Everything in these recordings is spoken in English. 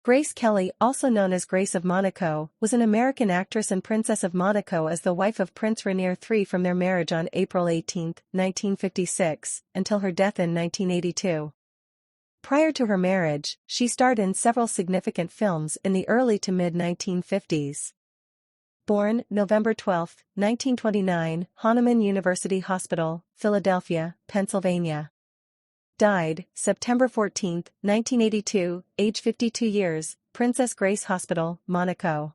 Grace Kelly, also known as Grace of Monaco, was an American actress and Princess of Monaco as the wife of Prince Rainier III from their marriage on April 18, 1956, until her death in 1982. Prior to her marriage, she starred in several significant films in the early to mid-1950s. Born November 12, 1929, Hahnemann University Hospital, Philadelphia, Pennsylvania. Died, September 14, 1982, age 52 years, Princess Grace Hospital, Monaco.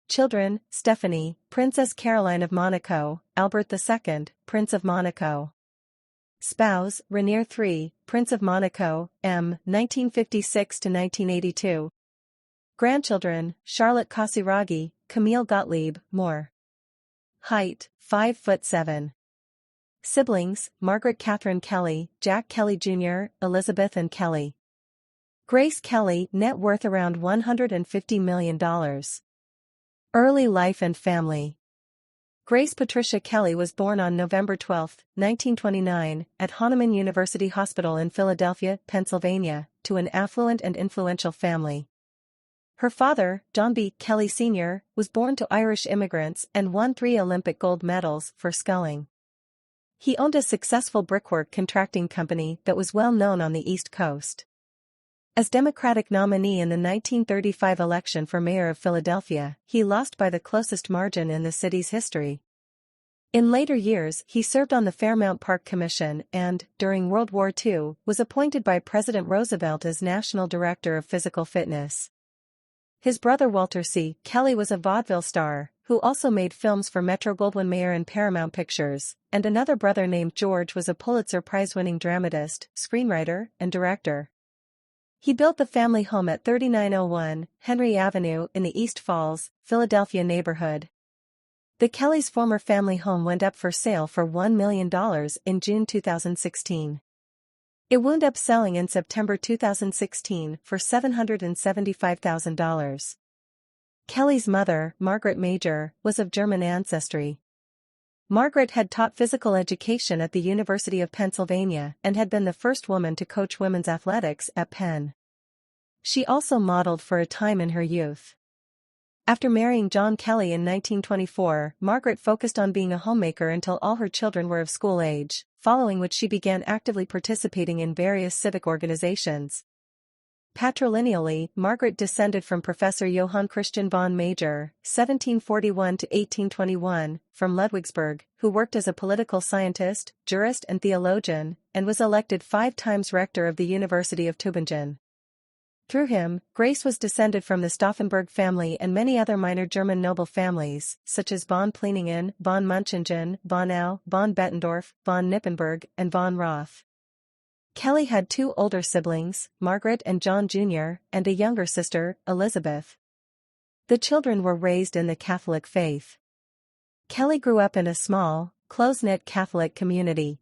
Children, Stephanie, Princess Caroline of Monaco, Albert II, Prince of Monaco. Spouse, Rainier III, Prince of Monaco, M. 1956 to 1982. Grandchildren, Charlotte Casiraghi, Camille Gottlieb, more. Height, 5'7". Siblings, Margaret Catherine Kelly, Jack Kelly Jr., Elizabeth and Kelly. Grace Kelly, net worth around $150 million. Early life and family. Grace Patricia Kelly was born on November 12, 1929, at Hahnemann University Hospital in Philadelphia, Pennsylvania, to an affluent and influential family. Her father, John B. Kelly Sr., was born to Irish immigrants and won 3 Olympic gold medals for sculling. He owned a successful brickwork contracting company that was well known on the East Coast. As Democratic nominee in the 1935 election for mayor of Philadelphia, he lost by the closest margin in the city's history. In later years, he served on the Fairmount Park Commission and, during World War II, was appointed by President Roosevelt as National Director of Physical Fitness. His brother Walter C. Kelly was a vaudeville star, who also made films for Metro-Goldwyn-Mayer and Paramount Pictures, and another brother named George was a Pulitzer Prize-winning dramatist, screenwriter, and director. He built the family home at 3901 Henry Avenue in the East Falls, Philadelphia neighborhood. The Kellys' former family home went up for sale for $1 million in June 2016. It wound up selling in September 2016 for $775,000. Kelly's mother, Margaret Major, was of German ancestry. Margaret had taught physical education at the University of Pennsylvania and had been the first woman to coach women's athletics at Penn. She also modeled for a time in her youth. After marrying John Kelly in 1924, Margaret focused on being a homemaker until all her children were of school age, following which she began actively participating in various civic organizations. Patrilineally, Margaret descended from Professor Johann Christian von Major, 1741–1821, from Ludwigsburg, who worked as a political scientist, jurist and theologian, and was elected 5 times rector of the University of Tübingen. Through him, Grace was descended from the Stauffenberg family and many other minor German noble families, such as von Plieningen, von Munchingen, von Au, von Bettendorf, von Nippenberg, and von Roth. Kelly had 2 older siblings, Margaret and John Jr., and a younger sister, Elizabeth. The children were raised in the Catholic faith. Kelly grew up in a small, close-knit Catholic community.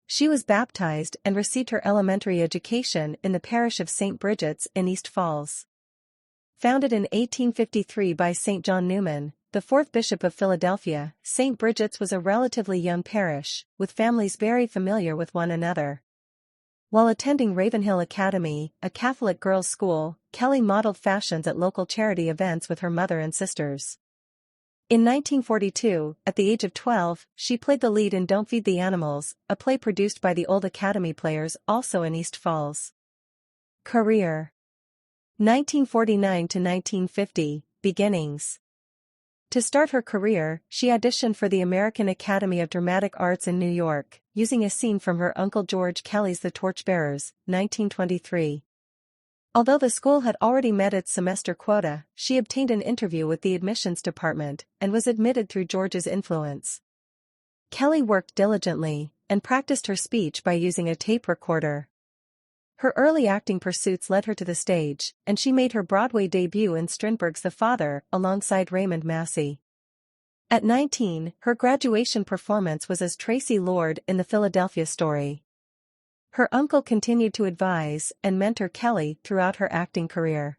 She was baptized and received her elementary education in the parish of St. Bridget's in East Falls. Founded in 1853 by St. John Newman, the 4th Bishop of Philadelphia, St. Bridget's was a relatively young parish, with families very familiar with one another. While attending Ravenhill Academy, a Catholic girls' school, Kelly modeled fashions at local charity events with her mother and sisters. In 1942, at the age of 12, she played the lead in Don't Feed the Animals, a play produced by the Old Academy Players, also in East Falls. Career 1949 to 1950, beginnings. To start her career, she auditioned for the American Academy of Dramatic Arts in New York, using a scene from her Uncle George Kelly's The Torchbearers, 1923. Although the school had already met its semester quota, she obtained an interview with the admissions department and was admitted through George's influence. Kelly worked diligently and practiced her speech by using a tape recorder. Her early acting pursuits led her to the stage, and she made her Broadway debut in Strindberg's The Father alongside Raymond Massey. At 19, her graduation performance was as Tracy Lord in The Philadelphia Story. Her uncle continued to advise and mentor Kelly throughout her acting career.